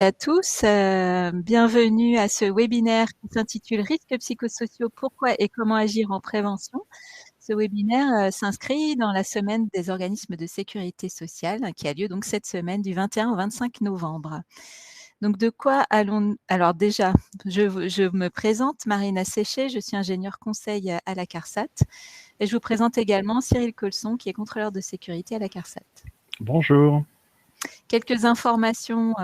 À tous, bienvenue à ce webinaire qui s'intitule Risques psychosociaux, pourquoi et comment agir en prévention. Ce webinaire s'inscrit dans la semaine des organismes de sécurité sociale qui a lieu donc cette semaine du 21 au 25 novembre. Donc de quoi allons-nous? Alors déjà, je me présente, Marina Séché, je suis ingénieure conseil à la CARSAT et je vous présente également Cyril Colson qui est contrôleur de sécurité à la CARSAT. Bonjour. Quelques informations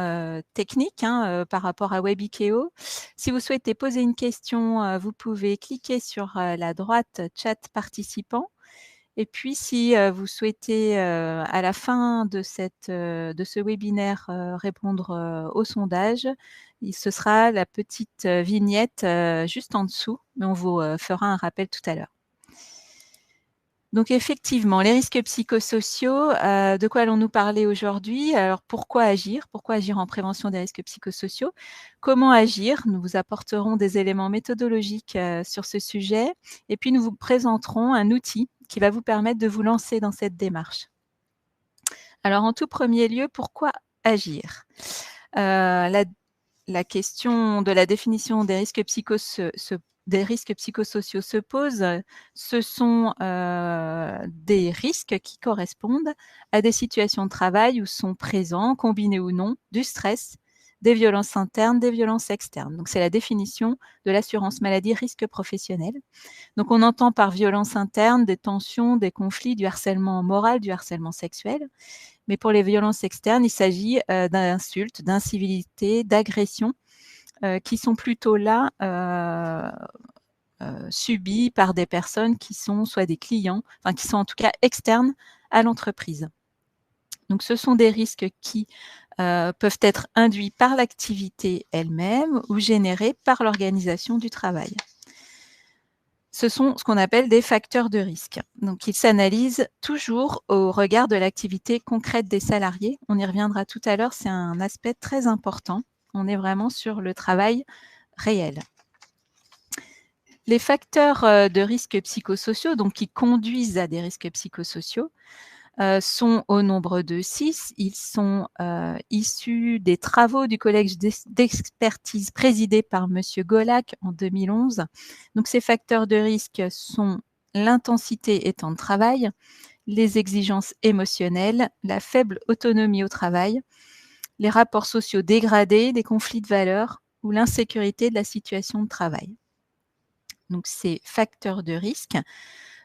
techniques par rapport à WebIKEO. Si vous souhaitez poser une question, vous pouvez cliquer sur la droite chat participant. Et puis, si vous souhaitez à la fin de ce webinaire répondre au sondage, ce sera la petite vignette juste en dessous, mais on vous fera un rappel tout à l'heure. Donc effectivement, les risques psychosociaux, de quoi allons-nous parler aujourd'hui? Alors pourquoi agir? Pourquoi agir en prévention des risques psychosociaux? Comment agir? Nous vous apporterons des éléments méthodologiques sur ce sujet et puis nous vous présenterons un outil qui va vous permettre de vous lancer dans cette démarche. Alors en tout premier lieu, pourquoi agir? La question de la définition des risques psychosociaux se pose. Ce sont des risques qui correspondent à des situations de travail où sont présents, combinés ou non, du stress, des violences internes, des violences externes. Donc c'est la définition de l'assurance maladie risque professionnel. Donc on entend par violence interne des tensions, des conflits, du harcèlement moral, du harcèlement sexuel. Mais pour les violences externes, il s'agit d'insultes, d'incivilités, d'agressions qui sont plutôt là subies par des personnes qui sont soit des clients, enfin qui sont en tout cas externes à l'entreprise. Donc ce sont des risques qui peuvent être induits par l'activité elle-même ou générés par l'organisation du travail. Ce sont ce qu'on appelle des facteurs de risque. Donc, ils s'analysent toujours au regard de l'activité concrète des salariés. On y reviendra tout à l'heure, c'est un aspect très important. On est vraiment sur le travail réel. Les facteurs de risque psychosociaux, donc qui conduisent à des risques psychosociaux, sont au nombre de 6. Ils sont issus des travaux du collège d'expertise présidé par M. Golac en 2011. Donc, ces facteurs de risque sont l'intensité et temps de travail, les exigences émotionnelles, la faible autonomie au travail, les rapports sociaux dégradés, des conflits de valeurs ou l'insécurité de la situation de travail. Donc, ces facteurs de risque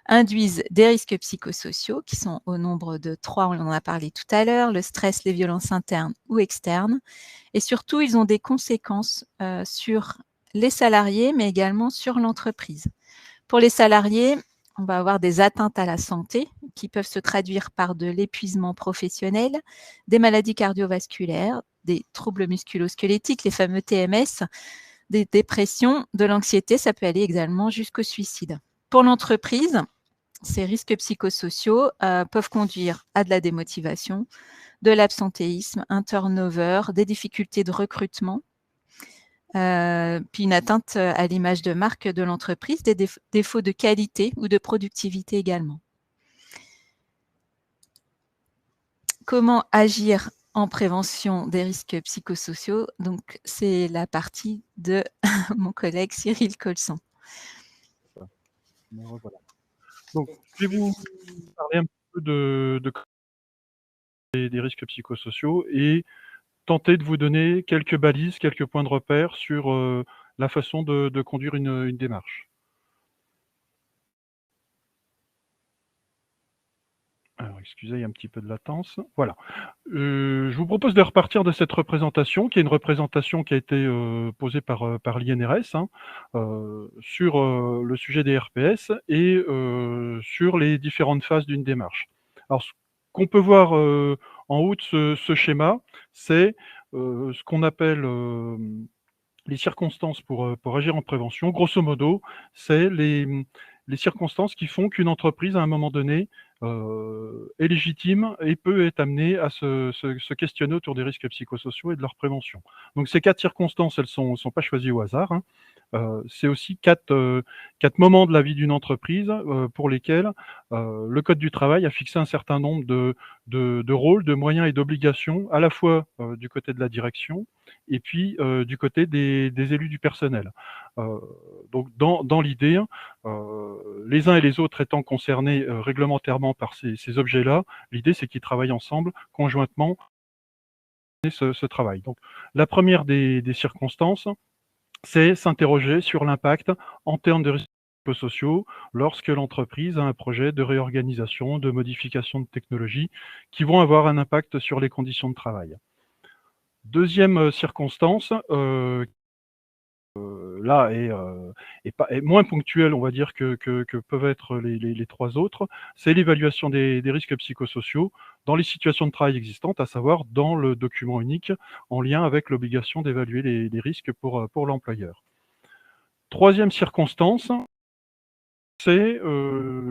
induisent des risques psychosociaux qui sont au nombre de 3, on en a parlé tout à l'heure, le stress, les violences internes ou externes. Et surtout, ils ont des conséquences sur les salariés, mais également sur l'entreprise. Pour les salariés, on va avoir des atteintes à la santé qui peuvent se traduire par de l'épuisement professionnel, des maladies cardiovasculaires, des troubles musculo-squelettiques, les fameux TMS, des dépressions, de l'anxiété, ça peut aller également jusqu'au suicide. Pour l'entreprise, ces risques psychosociaux peuvent conduire à de la démotivation, de l'absentéisme, un turnover, des difficultés de recrutement, puis une atteinte à l'image de marque de l'entreprise, des défauts de qualité ou de productivité également. Comment agir en prévention des risques psychosociaux? Donc, c'est la partie de mon collègue Cyril Colson. Voilà. Donc, je vais vous parler un peu des risques psychosociaux et tenter de vous donner quelques balises, quelques points de repère sur la façon de conduire une démarche. Alors, excusez, il y a un petit peu de latence. Voilà. Je vous propose de repartir de cette représentation, qui est une représentation qui a été posée par l'INRS sur le sujet des RPS et sur les différentes phases d'une démarche. Alors, ce qu'on peut voir en haut de ce schéma, c'est ce qu'on appelle les circonstances pour agir en prévention. Grosso modo, c'est les circonstances qui font qu'une entreprise, à un moment donné, est légitime et peut être amenée à se questionner autour des risques psychosociaux et de leur prévention. Donc ces 4 circonstances, elles sont pas choisies au hasard, hein. c'est aussi quatre moments de la vie d'une entreprise pour lesquels le Code du travail a fixé un certain nombre de rôles, de moyens et d'obligations, à la fois du côté de la direction et puis du côté des élus du personnel. Donc dans l'idée, les uns et les autres étant concernés réglementairement par ces objets-là, l'idée c'est qu'ils travaillent ensemble, conjointement, ce travail. Donc la première des circonstances, c'est s'interroger sur l'impact en termes de risques sociaux lorsque l'entreprise a un projet de réorganisation, de modification de technologie qui vont avoir un impact sur les conditions de travail. Deuxième circonstance, là est moins ponctuelle, on va dire, que peuvent être les trois autres, c'est l'évaluation des risques psychosociaux dans les situations de travail existantes, à savoir dans le document unique en lien avec l'obligation d'évaluer les risques pour l'employeur. Troisième circonstance, c'est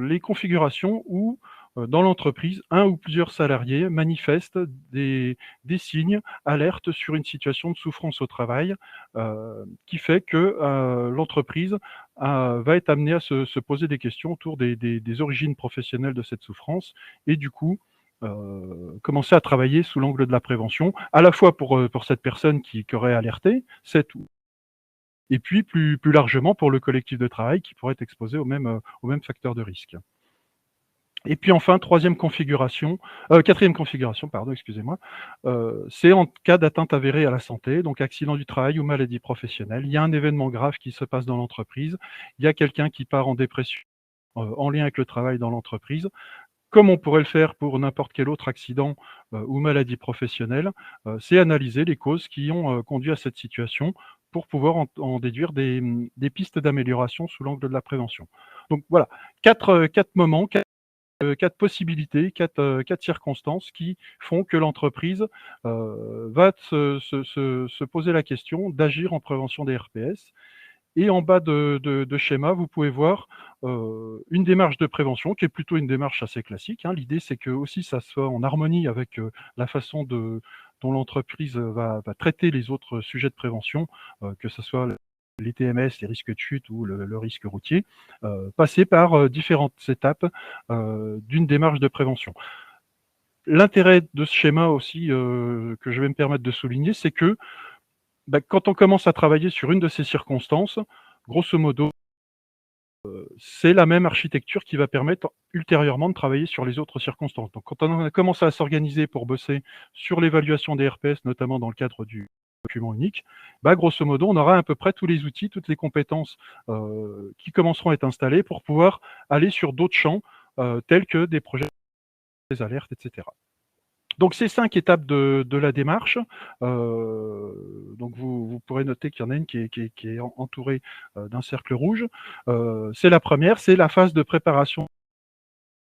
les configurations où, dans l'entreprise, un ou plusieurs salariés manifestent des signes, alertent sur une situation de souffrance au travail, qui fait que l'entreprise va être amenée à se poser des questions autour des origines professionnelles de cette souffrance et du coup, commencer à travailler sous l'angle de la prévention, à la fois pour cette personne qui aurait alerté, et puis plus largement pour le collectif de travail qui pourrait être exposé aux mêmes facteurs de risque. Et puis enfin, quatrième configuration, pardon, excusez-moi, c'est en cas d'atteinte avérée à la santé, donc accident du travail ou maladie professionnelle. Il y a un événement grave qui se passe dans l'entreprise, il y a quelqu'un qui part en dépression en lien avec le travail dans l'entreprise. Comme on pourrait le faire pour n'importe quel autre accident ou maladie professionnelle, c'est analyser les causes qui ont conduit à cette situation pour pouvoir en déduire des pistes d'amélioration sous l'angle de la prévention. Donc voilà, quatre moments, quatre possibilités, quatre circonstances qui font que l'entreprise va se poser la question d'agir en prévention des RPS. Et en bas de schéma, vous pouvez voir une démarche de prévention qui est plutôt une démarche assez classique, hein. L'idée, c'est que aussi ça soit en harmonie avec la façon dont l'entreprise va traiter les autres sujets de prévention, que ce soit les TMS, les risques de chute ou le risque routier, passer par différentes étapes d'une démarche de prévention. L'intérêt de ce schéma aussi, que je vais me permettre de souligner, c'est que quand on commence à travailler sur une de ces circonstances, grosso modo, c'est la même architecture qui va permettre ultérieurement de travailler sur les autres circonstances. Donc quand on a commencé à s'organiser pour bosser sur l'évaluation des RPS, notamment dans le cadre du document unique, grosso modo, on aura à peu près tous les outils, toutes les compétences qui commenceront à être installées pour pouvoir aller sur d'autres champs tels que des projets, des alertes, etc. Donc ces 5 étapes de la démarche, donc vous pourrez noter qu'il y en a une qui est entourée d'un cercle rouge. C'est la première, c'est la phase de préparation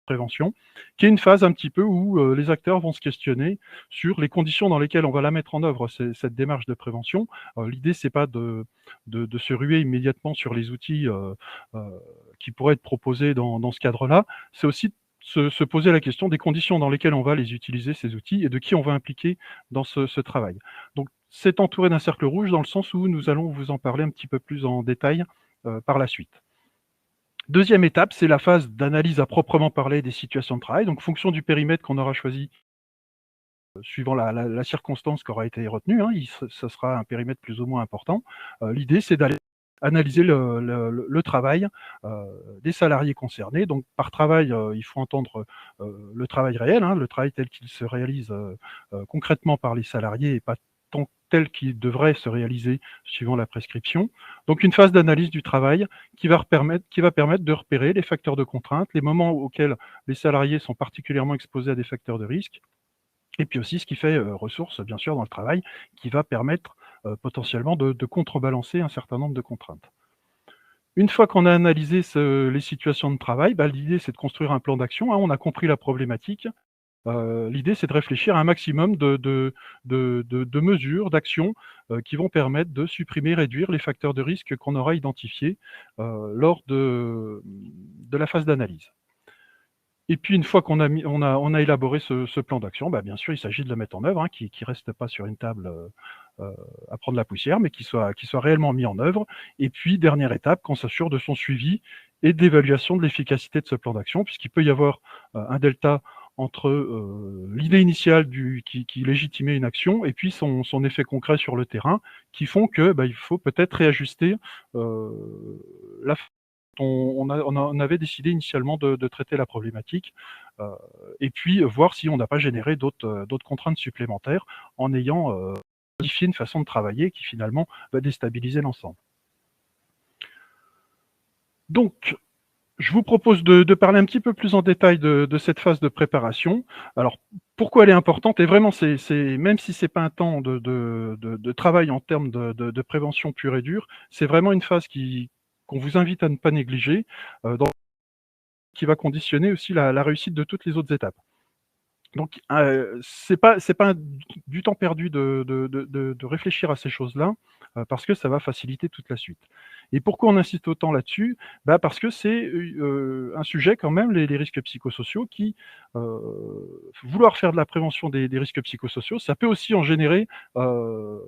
prévention, qui est une phase un petit peu où les acteurs vont se questionner sur les conditions dans lesquelles on va la mettre en œuvre, cette démarche de prévention. L'idée, c'est pas de se ruer immédiatement sur les outils qui pourraient être proposés dans ce cadre-là, c'est aussi se poser la question des conditions dans lesquelles on va les utiliser, ces outils, et de qui on va impliquer dans ce travail. Donc, c'est entouré d'un cercle rouge dans le sens où nous allons vous en parler un petit peu plus en détail par la suite. Deuxième étape, c'est la phase d'analyse à proprement parler des situations de travail. Donc, fonction du périmètre qu'on aura choisi, suivant la circonstance qui aura été retenue, hein, ça sera un périmètre plus ou moins important. L'idée, c'est d'aller analyser le travail des salariés concernés. Donc, par travail, il faut entendre le travail réel, hein, le travail tel qu'il se réalise concrètement par les salariés et pas tant tel qu'il devrait se réaliser suivant la prescription. Donc, une phase d'analyse du travail qui va permettre de repérer les facteurs de contrainte, les moments auxquels les salariés sont particulièrement exposés à des facteurs de risque, et puis aussi ce qui fait ressource, bien sûr, dans le travail, qui va permettre potentiellement de contrebalancer un certain nombre de contraintes. Une fois qu'on a analysé les situations de travail, l'idée c'est de construire un plan d'action, hein, on a compris la problématique. L'idée c'est de réfléchir à un maximum de mesures, d'actions qui vont permettre de supprimer, réduire les facteurs de risque qu'on aura identifiés lors de la phase d'analyse. Et puis une fois qu'on a élaboré ce plan d'action, bien sûr, il s'agit de le mettre en œuvre, hein, qui reste pas sur une table à prendre la poussière, mais qui soit réellement mis en œuvre. Et puis, dernière étape, qu'on s'assure de son suivi et d'évaluation de l'efficacité de ce plan d'action, puisqu'il peut y avoir un delta entre l'idée initiale qui légitimait une action et puis son effet concret sur le terrain, qui font que il faut peut-être réajuster la on avait décidé initialement de traiter la problématique, et puis voir si on n'a pas généré d'autres contraintes supplémentaires en ayant modifié une façon de travailler qui finalement va déstabiliser l'ensemble. Donc, je vous propose de parler un petit peu plus en détail de cette phase de préparation. Alors, pourquoi elle est importante? Et vraiment, même si c'est pas un temps de travail en termes de prévention pure et dure, c'est vraiment une phase qu'on vous invite à ne pas négliger, qui va conditionner aussi la réussite de toutes les autres étapes. Donc, c'est pas du temps perdu de réfléchir à ces choses-là, parce que ça va faciliter toute la suite. Et pourquoi on insiste autant là-dessus? Parce que c'est un sujet quand même, les risques psychosociaux, qui vouloir faire de la prévention des risques psychosociaux, ça peut aussi en générer en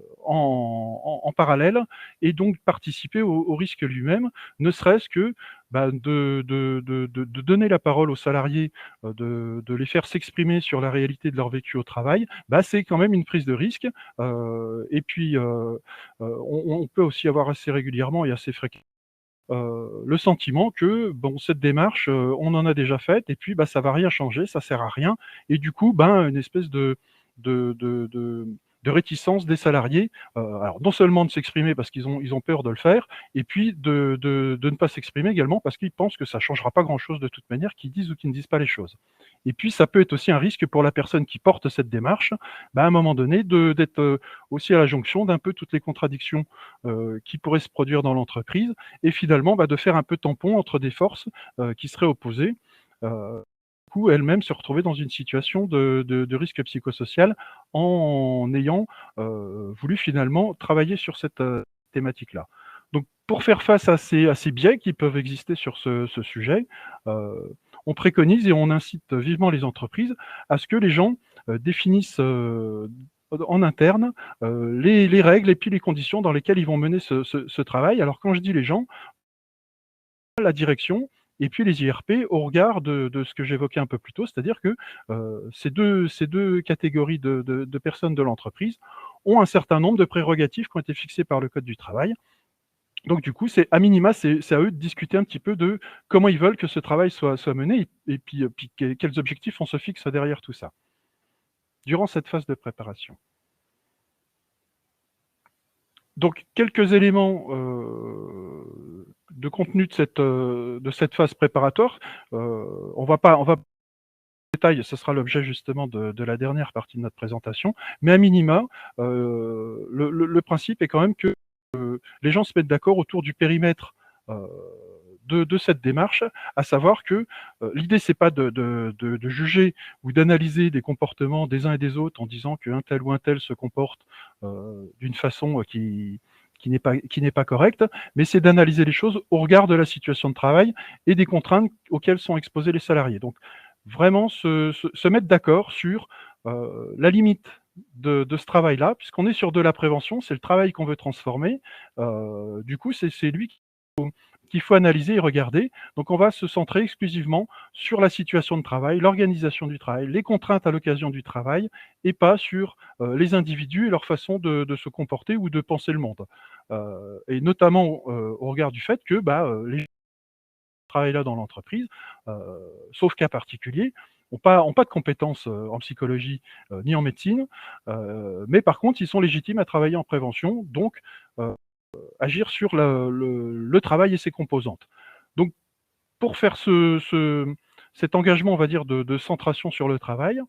parallèle, et donc participer au risque lui-même, ne serait-ce que de donner la parole aux salariés, de les faire s'exprimer sur la réalité de leur vécu au travail, c'est quand même une prise de risque. Et puis, on peut aussi avoir assez régulièrement et assez fréquemment le sentiment que cette démarche, on en a déjà faite, et puis ça va rien changer, ça sert à rien, et du coup, une espèce de, de, de, de réticence des salariés, alors non seulement de s'exprimer parce qu'ils ont peur de le faire, et puis de ne pas s'exprimer également parce qu'ils pensent que ça changera pas grand-chose de toute manière, qu'ils disent ou qu'ils ne disent pas les choses. Et puis ça peut être aussi un risque pour la personne qui porte cette démarche, à un moment donné, d'être aussi à la jonction d'un peu toutes les contradictions qui pourraient se produire dans l'entreprise, et finalement de faire un peu tampon entre des forces qui seraient opposées, du coup elle-même se retrouver dans une situation de risque psychosocial en ayant voulu finalement travailler sur cette thématique-là. Donc pour faire face à ces biais qui peuvent exister sur ce sujet, on préconise et on incite vivement les entreprises à ce que les gens définissent en interne les règles et puis les conditions dans lesquelles ils vont mener ce travail. Alors quand je dis les gens, la direction et puis les IRP au regard de ce que j'évoquais un peu plus tôt, c'est-à-dire que ces deux catégories de personnes de l'entreprise ont un certain nombre de prérogatives qui ont été fixées par le Code du travail. Donc du coup, c'est à minima, c'est à eux de discuter un petit peu de comment ils veulent que ce travail soit mené, et puis quels objectifs on se fixe derrière tout ça, durant cette phase de préparation. Donc quelques éléments de contenu de cette phase préparatoire. On va détail, ce sera l'objet justement de la dernière partie de notre présentation, mais à minima, le principe est quand même que les gens se mettent d'accord autour du périmètre de cette démarche, à savoir que l'idée, c'est pas de juger ou d'analyser des comportements des uns et des autres en disant qu'un tel ou un tel se comporte d'une façon qui n'est pas correcte, mais c'est d'analyser les choses au regard de la situation de travail et des contraintes auxquelles sont exposés les salariés. Donc, vraiment se mettre d'accord sur la limite de ce travail-là, puisqu'on est sur de la prévention, c'est le travail qu'on veut transformer. Du coup, c'est lui qu'il faut analyser et regarder. Donc, on va se centrer exclusivement sur la situation de travail, l'organisation du travail, les contraintes à l'occasion du travail, et pas sur les individus et leur façon de se comporter ou de penser le monde. Et notamment au regard du fait que les gens qui travaillent là dans l'entreprise, sauf cas particulier, n'ont pas de compétences en psychologie ni en médecine, mais par contre, ils sont légitimes à travailler en prévention, donc agir sur le travail et ses composantes. Donc, pour faire cet engagement, on va dire, de centration sur le travail,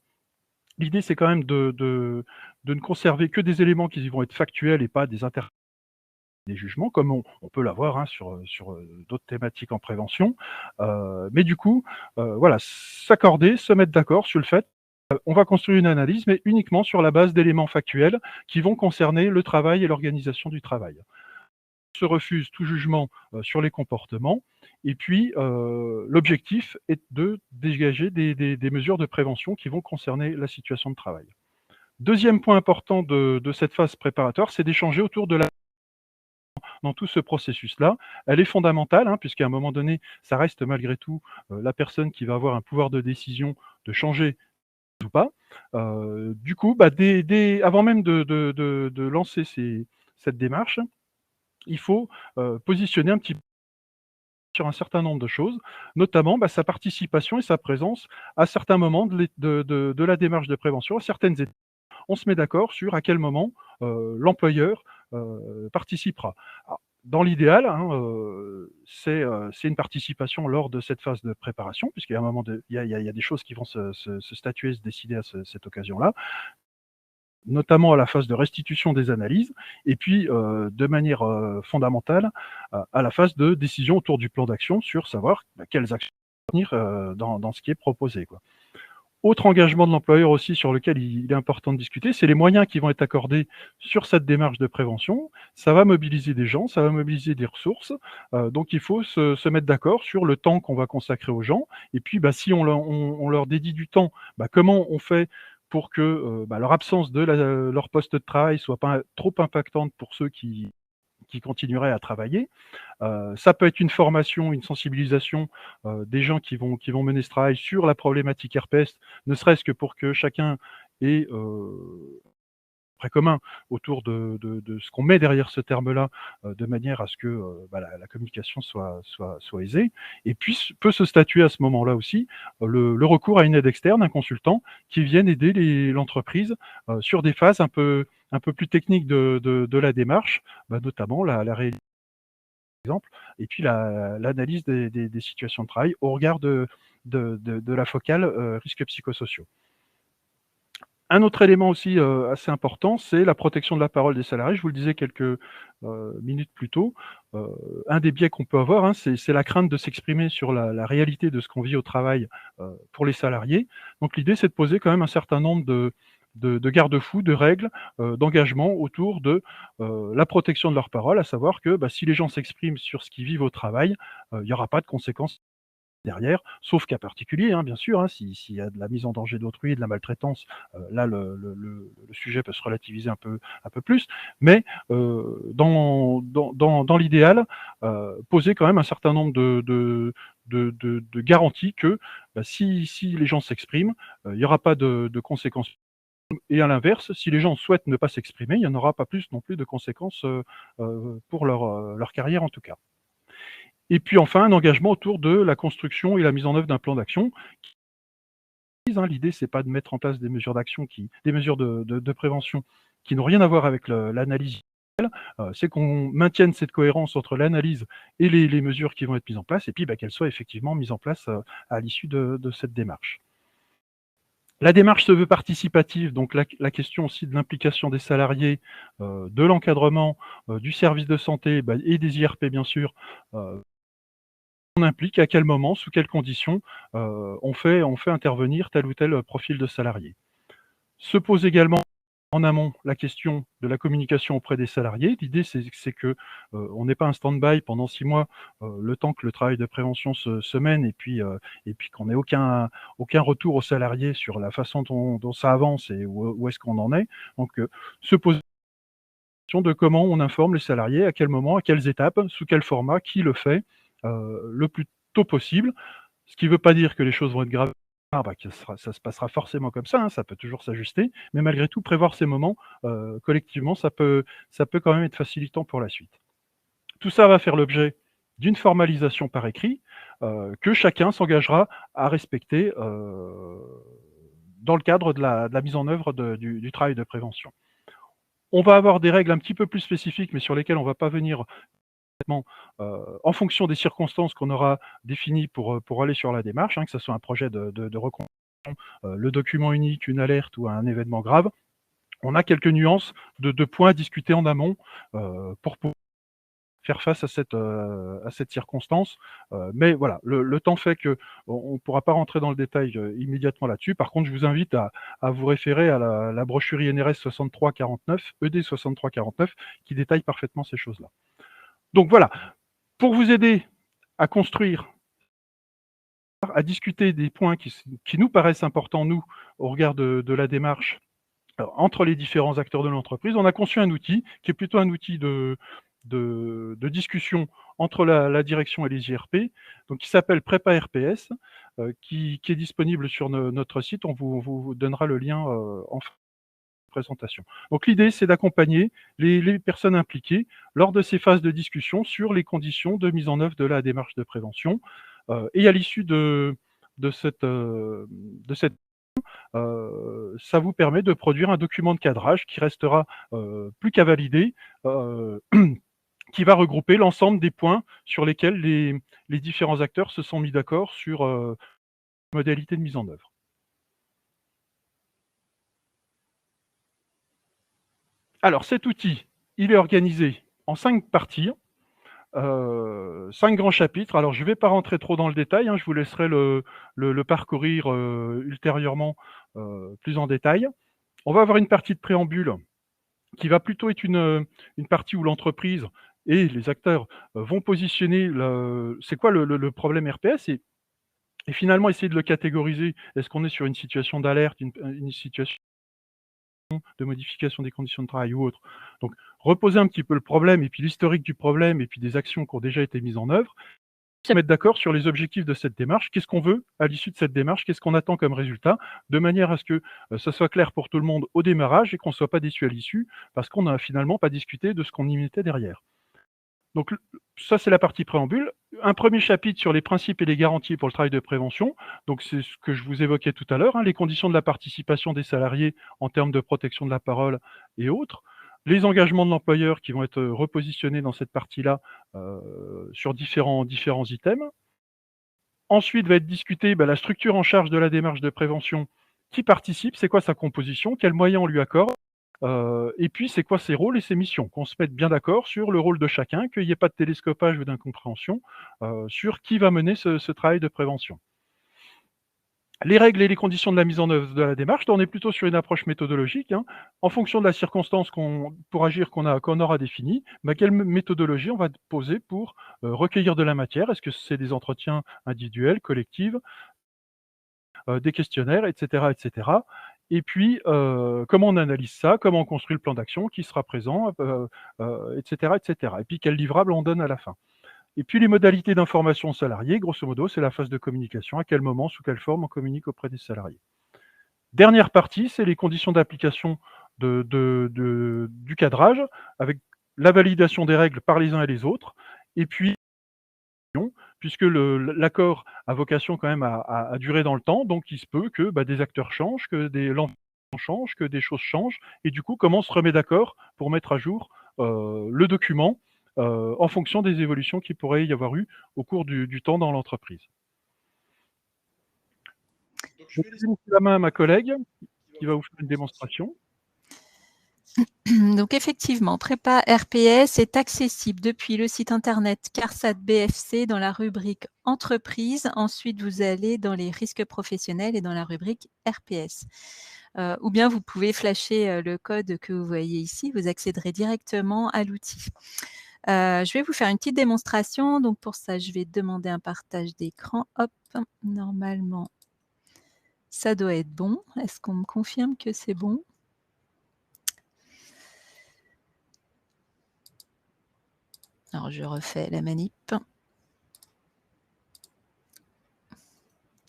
l'idée, c'est quand même de ne conserver que des éléments qui vont être factuels et pas des jugements, comme on peut l'avoir sur d'autres thématiques en prévention. Mais du coup, voilà, s'accorder, se mettre d'accord sur le fait on va construire une analyse, mais uniquement sur la base d'éléments factuels qui vont concerner le travail et l'organisation du travail. Se refuse tout jugement sur les comportements, et puis l'objectif est de dégager des mesures de prévention qui vont concerner la situation de travail. Deuxième point important de cette phase préparatoire, c'est d'échanger autour de la dans tout ce processus-là. Elle est fondamentale, hein, puisqu'à un moment donné, ça reste malgré tout la personne qui va avoir un pouvoir de décision de changer ou pas. Du coup, avant même de lancer cette démarche, il faut positionner un petit peu sur un certain nombre de choses, notamment sa participation et sa présence à certains moments de la démarche de prévention, à certaines étapes. On se met d'accord sur à quel moment l'employeur participera. Alors, dans l'idéal, hein, c'est une participation lors de cette phase de préparation, puisqu'il y a un moment il y a des choses qui vont se statuer, se décider à cette occasion-là, notamment à la phase de restitution des analyses, et puis de manière fondamentale à la phase de décision autour du plan d'action sur savoir quelles actions venir dans ce qui est proposé, quoi. Autre engagement de l'employeur aussi sur lequel il est important de discuter, c'est les moyens qui vont être accordés sur cette démarche de prévention. Ça va mobiliser des gens, ça va mobiliser des ressources, donc il faut se mettre d'accord sur le temps qu'on va consacrer aux gens, et puis si on leur dédie du temps, comment on fait pour que leur absence de leur poste de travail soit pas trop impactante pour ceux qui continueraient à travailler. Ça peut être une formation, une sensibilisation des gens qui vont mener ce travail sur la problématique herpès, ne serait-ce que pour que chacun ait près commun autour de ce qu'on met derrière ce terme-là, de manière à ce que la communication soit aisée. Et puis peut se statuer à ce moment-là aussi le recours à une aide externe, un consultant, qui vienne aider l'entreprise sur des phases un peu plus techniques de la démarche, notamment la réalisation exemple, et puis l'analyse des situations de travail au regard de la focale risques psychosociaux. Un autre élément aussi assez important, c'est la protection de la parole des salariés. Je vous le disais quelques minutes plus tôt. Un des biais qu'on peut avoir, hein, c'est la crainte de s'exprimer sur la réalité de ce qu'on vit au travail pour les salariés. Donc l'idée, c'est de poser quand même un certain nombre de garde-fous, de règles, d'engagement autour de la protection de leur parole, à savoir que si les gens s'expriment sur ce qu'ils vivent au travail, il n'y aura pas de conséquences derrière, sauf cas particulier, hein, bien sûr, hein, s'il y a de la mise en danger d'autrui, de la maltraitance, là le sujet peut se relativiser un peu plus, mais dans l'idéal, poser quand même un certain nombre de garanties que si les gens s'expriment, il n'y aura pas de conséquences. Et à l'inverse, si les gens souhaitent ne pas s'exprimer, il n'y en aura pas plus non plus de conséquences pour leur carrière en tout cas. Et puis enfin, un engagement autour de la construction et la mise en œuvre d'un plan d'action. L'idée, c'est pas de mettre en place des mesures d'action, des mesures de prévention qui n'ont rien à voir avec l'analyse. C'est qu'on maintienne cette cohérence entre l'analyse et les mesures qui vont être mises en place, et puis qu'elles soient effectivement mises en place à l'issue de cette démarche. La démarche se veut participative, donc la question aussi de l'implication des salariés, de l'encadrement, du service de santé et des IRP bien sûr. On implique, à quel moment, sous quelles conditions on fait intervenir tel ou tel profil de salarié. Se pose également en amont la question de la communication auprès des salariés. L'idée, c'est que on n'ait pas un stand-by pendant 6 mois, le temps que le travail de prévention se mène, et puis qu'on n'ait aucun retour aux salariés sur la façon dont ça avance et où est-ce qu'on en est. Donc, se poser la question de comment on informe les salariés, à quel moment, à quelles étapes, sous quel format, qui le fait, le plus tôt possible. Ce qui ne veut pas dire que les choses vont être graves, que ça se passera forcément comme ça, hein, ça peut toujours s'ajuster, mais malgré tout, prévoir ces moments collectivement, ça peut quand même être facilitant pour la suite. Tout ça va faire l'objet d'une formalisation par écrit que chacun s'engagera à respecter dans le cadre de la mise en œuvre du travail de prévention. On va avoir des règles un petit peu plus spécifiques, mais sur lesquelles on ne va pas venir en fonction des circonstances qu'on aura définies pour aller sur la démarche, hein, que ce soit un projet de reconstruction, le document unique, une alerte ou un événement grave. On a quelques nuances de points à discuter en amont pour pouvoir faire face à cette circonstance. Mais voilà, le temps fait qu'on ne pourra pas rentrer dans le détail immédiatement là-dessus. Par contre, je vous invite à vous référer à la brochure INRS 6349, ED 6349, qui détaille parfaitement ces choses-là. Donc voilà, pour vous aider à construire, à discuter des points qui nous paraissent importants, nous, au regard de la démarche, Alors, entre les différents acteurs de l'entreprise, on a conçu un outil qui est plutôt un outil de discussion entre la direction et les IRP, donc qui s'appelle Prépa RPS, qui est disponible sur notre site. On vous donnera le lien en présentation. Donc l'idée, c'est d'accompagner les personnes impliquées lors de ces phases de discussion sur les conditions de mise en œuvre de la démarche de prévention. Et à l'issue de cette ça vous permet de produire un document de cadrage qui restera plus qu'à valider, qui va regrouper l'ensemble des points sur lesquels les différents acteurs se sont mis d'accord sur modalités de mise en œuvre. Alors cet outil, il est organisé en 5 parties, 5 grands chapitres. Alors je ne vais pas rentrer trop dans le détail, hein, je vous laisserai le parcourir ultérieurement plus en détail. On va avoir une partie de préambule qui va plutôt être une partie où l'entreprise et les acteurs vont positionner c'est quoi le problème RPS et finalement essayer de le catégoriser. Est-ce qu'on est sur une situation d'alerte, une situation de modification des conditions de travail ou autre? Donc reposer un petit peu le problème et puis l'historique du problème et puis des actions qui ont déjà été mises en œuvre, se mettre d'accord sur les objectifs de cette démarche, qu'est-ce qu'on veut à l'issue de cette démarche, qu'est-ce qu'on attend comme résultat, de manière à ce que ça soit clair pour tout le monde au démarrage et qu'on ne soit pas déçu à l'issue, parce qu'on n'a finalement pas discuté de ce qu'on y mettait derrière. Donc ça, c'est la partie préambule. Un premier chapitre sur les principes et les garanties pour le travail de prévention. Donc c'est ce que je vous évoquais tout à l'heure, hein, les conditions de la participation des salariés en termes de protection de la parole et autres. Les engagements de l'employeur qui vont être repositionnés dans cette partie-là sur différents items. Ensuite va être discutée la structure en charge de la démarche de prévention, qui participe, c'est quoi sa composition, quels moyens on lui accorde, et puis c'est quoi ses rôles et ses missions, qu'on se mette bien d'accord sur le rôle de chacun, qu'il n'y ait pas de télescopage ou d'incompréhension sur qui va mener ce travail de prévention. Les règles et les conditions de la mise en œuvre de la démarche, on est plutôt sur une approche méthodologique. Hein. En fonction de la circonstance pour agir qu'on aura définie, quelle méthodologie on va poser pour recueillir de la matière? Est-ce que c'est des entretiens individuels, collectifs, des questionnaires, etc., etc. Et puis, comment on analyse ça? Comment on construit le plan d'action? Qui sera présent? Etc., etc. Et puis, quel livrable on donne à la fin? Et puis les modalités d'information aux salariés, grosso modo, c'est la phase de communication, à quel moment, sous quelle forme on communique auprès des salariés. Dernière partie, c'est les conditions d'application du cadrage, avec la validation des règles par les uns et les autres, et puis, puisque l'accord a vocation quand même à durer dans le temps, donc il se peut que des acteurs changent, que des langues changent, que des choses changent, et du coup, comment on se remet d'accord pour mettre à jour le document en fonction des évolutions qu'il pourrait y avoir eu au cours du temps dans l'entreprise. Je vais laisser la main à ma collègue qui va vous faire une démonstration. Donc effectivement, Prépa RPS est accessible depuis le site internet CARSAT BFC dans la rubrique Entreprise. Ensuite, vous allez dans les risques professionnels et dans la rubrique RPS. Ou bien vous pouvez flasher le code que vous voyez ici, vous accéderez directement à l'outil. Je vais vous faire une petite démonstration. Donc pour ça, je vais demander un partage d'écran. Hop, normalement, ça doit être bon. Est-ce qu'on me confirme que c'est bon? Alors, je refais la manip.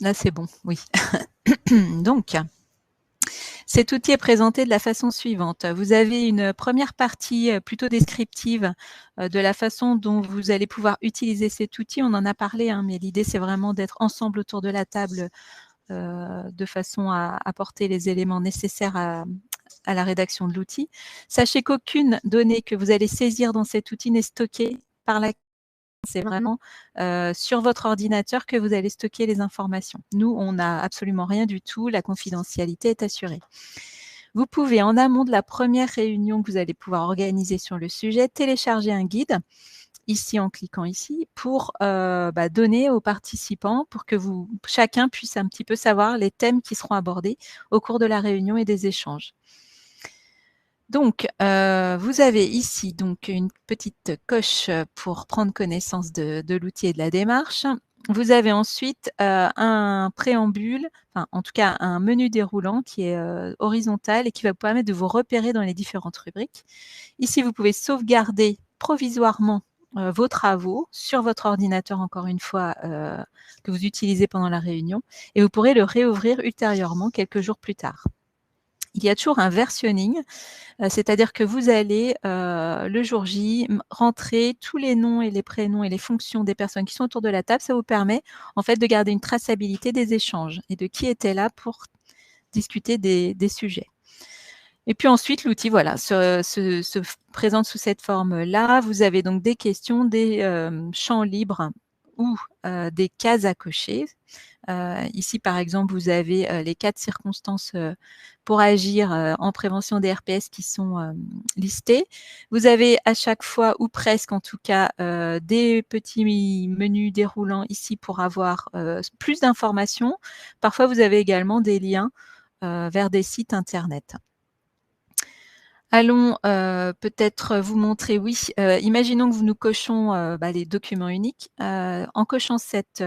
Là, c'est bon, oui. Donc, cet outil est présenté de la façon suivante. Vous avez une première partie plutôt descriptive de la façon dont vous allez pouvoir utiliser cet outil. On en a parlé, hein, mais l'idée, c'est vraiment d'être ensemble autour de la table de façon à apporter les éléments nécessaires à la rédaction de l'outil. Sachez qu'aucune donnée que vous allez saisir dans cet outil n'est stockée par la. C'est vraiment sur votre ordinateur que vous allez stocker les informations. Nous, on n'a absolument rien du tout. La confidentialité est assurée. Vous pouvez, en amont de la première réunion que vous allez pouvoir organiser sur le sujet, télécharger un guide, ici en cliquant ici, pour donner aux participants, pour que chacun puisse un petit peu savoir les thèmes qui seront abordés au cours de la réunion et des échanges. Donc, vous avez ici donc une petite coche pour prendre connaissance de l'outil et de la démarche. vous avez ensuite un préambule, enfin, en tout cas un menu déroulant qui est horizontal et qui va vous permettre de vous repérer dans les différentes rubriques. Ici, vous pouvez sauvegarder provisoirement vos travaux sur votre ordinateur, encore une fois, que vous utilisez pendant la réunion, et vous pourrez le réouvrir ultérieurement quelques jours plus tard. Il y a toujours un versionning, c'est-à-dire que vous allez, le jour J, rentrer tous les noms et les prénoms et les fonctions des personnes qui sont autour de la table. Ça vous permet, en fait, de garder une traçabilité des échanges et de qui était là pour discuter des sujets. Et puis ensuite, l'outil, voilà, se présente sous cette forme-là. Vous avez donc des questions, des champs libres ou des cases à cocher. Ici, par exemple, vous avez les 4 circonstances pour agir en prévention des RPS qui sont listées. Vous avez à chaque fois, ou presque en tout cas, des petits menus déroulants ici pour avoir plus d'informations. Parfois, vous avez également des liens vers des sites internet. Allons peut-être vous montrer, oui, imaginons que nous cochons les documents uniques. En cochant cette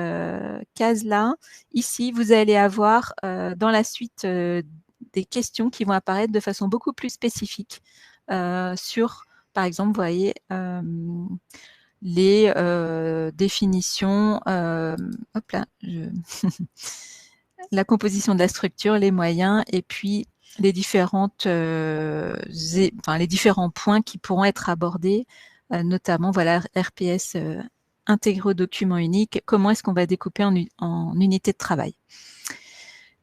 case-là, ici, vous allez avoir dans la suite des questions qui vont apparaître de façon beaucoup plus spécifique sur, par exemple, vous voyez, les définitions, hop là, la composition de la structure, les moyens, et puis les différentes, les différents points qui pourront être abordés, notamment voilà RPS intégré au document unique. Comment est-ce qu'on va découper en unités de travail?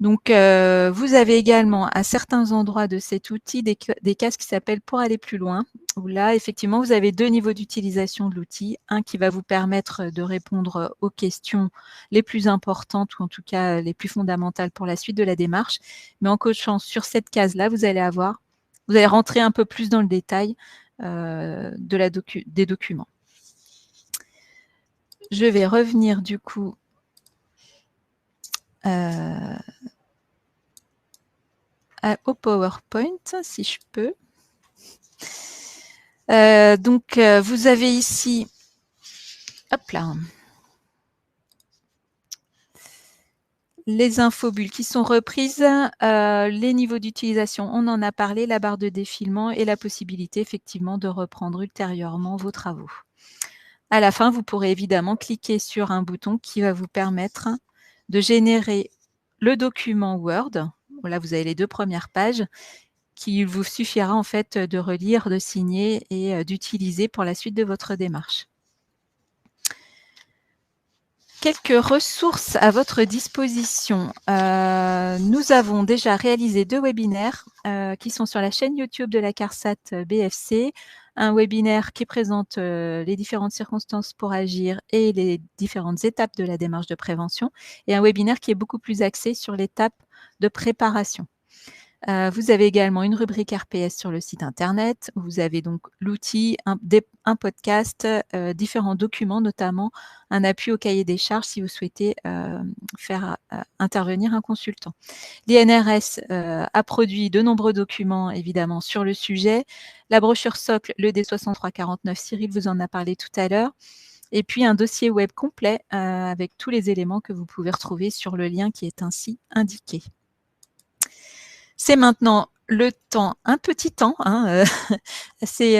Donc, vous avez également à certains endroits de cet outil des cases qui s'appellent pour aller plus loin, où là, effectivement, vous avez 2 niveaux d'utilisation de l'outil. Un qui va vous permettre de répondre aux questions les plus importantes ou en tout cas les plus fondamentales pour la suite de la démarche. Mais en cochant sur cette case-là, vous allez rentrer un peu plus dans le détail des documents. Je vais revenir du coup au PowerPoint, si je peux. Donc, vous avez ici, hop là, les infobulles qui sont reprises, les niveaux d'utilisation, on en a parlé, la barre de défilement et la possibilité effectivement de reprendre ultérieurement vos travaux. À la fin, vous pourrez évidemment cliquer sur un bouton qui va vous permettre de générer le document Word. Là, vous avez les 2 premières pages qu'il vous suffira en fait de relire, de signer et d'utiliser pour la suite de votre démarche. Quelques ressources à votre disposition. Nous avons déjà réalisé 2 webinaires qui sont sur la chaîne YouTube de la CARSAT BFC. Un webinaire qui présente les différentes circonstances pour agir et les différentes étapes de la démarche de prévention, et un webinaire qui est beaucoup plus axé sur l'étape de préparation. Vous avez également une rubrique RPS sur le site internet. Vous avez donc l'outil, un podcast, différents documents, notamment un appui au cahier des charges si vous souhaitez faire intervenir un consultant. L'INRS a produit de nombreux documents, évidemment, sur le sujet. La brochure socle, le D6349, Cyril vous en a parlé tout à l'heure. Et puis un dossier web complet avec tous les éléments que vous pouvez retrouver sur le lien qui est ainsi indiqué. C'est maintenant le temps, un petit temps, assez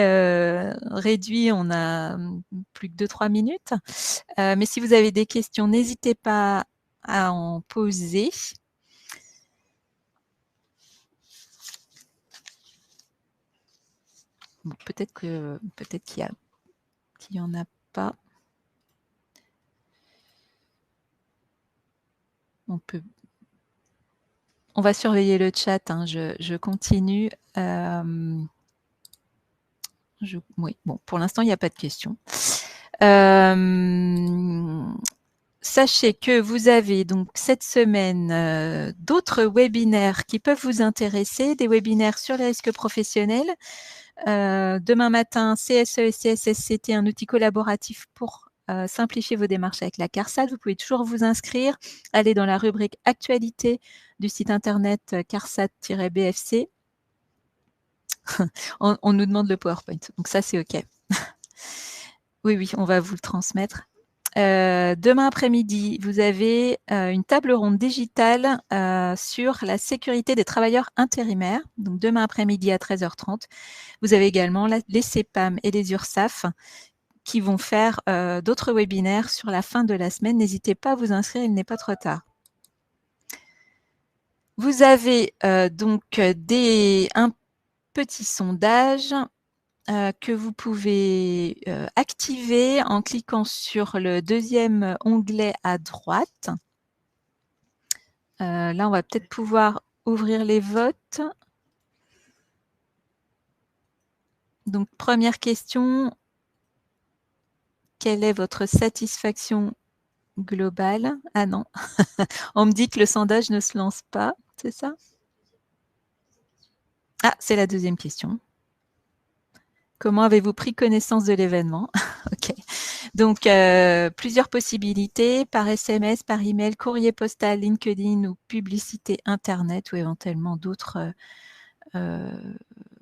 réduit, on a plus que 2-3 minutes. Mais si vous avez des questions, n'hésitez pas à en poser. Bon, peut-être qu'il n'y en a pas. On va surveiller le chat, je continue. Oui, bon, pour l'instant, il n'y a pas de questions. Sachez que vous avez donc cette semaine d'autres webinaires qui peuvent vous intéresser, des webinaires sur les risques professionnels. Demain matin, CSE et CSSCT, un outil collaboratif pour simplifier vos démarches avec la CARSAT. Vous pouvez toujours vous inscrire, aller dans la rubrique actualité du site internet CARSAT-BFC. on nous demande le PowerPoint, donc ça c'est OK. Oui, on va vous le transmettre. Demain après-midi, vous avez une table ronde digitale sur la sécurité des travailleurs intérimaires. Donc, demain après-midi à 13h30. Vous avez également les CEPAM et les URSSAF qui vont faire d'autres webinaires sur la fin de la semaine. N'hésitez pas à vous inscrire, il n'est pas trop tard. Vous avez donc un petit sondage que vous pouvez activer en cliquant sur le deuxième onglet à droite. Là, on va peut-être pouvoir ouvrir les votes. Donc, première question. Quelle est votre satisfaction globale? Ah non, on me dit que le sondage ne se lance pas, c'est ça? Ah, c'est la deuxième question. Comment avez-vous pris connaissance de l'événement? Ok. Donc, plusieurs possibilités, par SMS, par email, courrier postal, LinkedIn ou publicité Internet ou éventuellement d'autres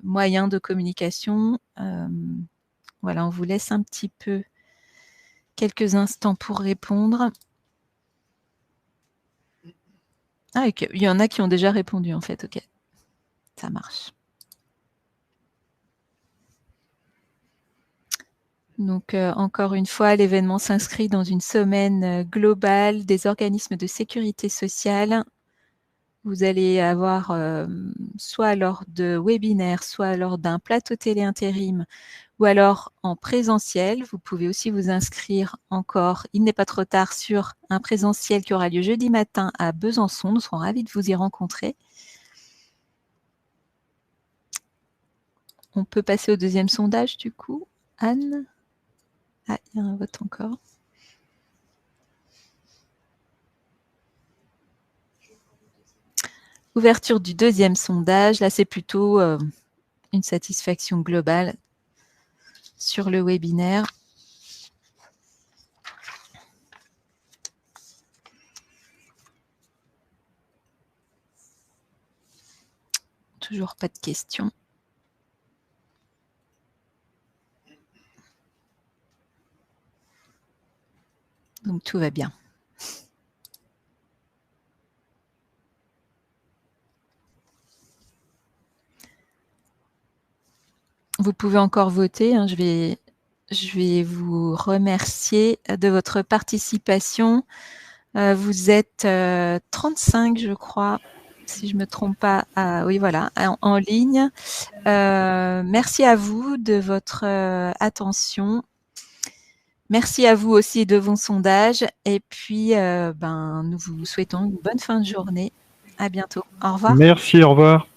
moyens de communication. Voilà, on vous laisse un petit peu quelques instants pour répondre. Ah, ok. Il y en a qui ont déjà répondu en fait, ok. Ça marche. Donc, encore une fois, l'événement s'inscrit dans une semaine globale des organismes de sécurité sociale. Vous allez avoir soit lors de webinaires, soit lors d'un plateau télé intérim, ou alors en présentiel. Vous pouvez aussi vous inscrire encore, il n'est pas trop tard, sur un présentiel qui aura lieu jeudi matin à Besançon. Nous serons ravis de vous y rencontrer. On peut passer au deuxième sondage du coup. Anne? Ah, il y a un vote encore. Ouverture du deuxième sondage. Là, c'est plutôt une satisfaction globale sur le webinaire. Toujours pas de questions. Donc, tout va bien. Vous pouvez encore voter. Hein. Je vais vous remercier de votre participation. Vous êtes 35, je crois, si je ne me trompe pas. Oui, voilà, en ligne. Merci à vous de votre attention. Merci à vous aussi de vos sondages. Et puis, nous vous souhaitons une bonne fin de journée. À bientôt. Au revoir. Merci, au revoir.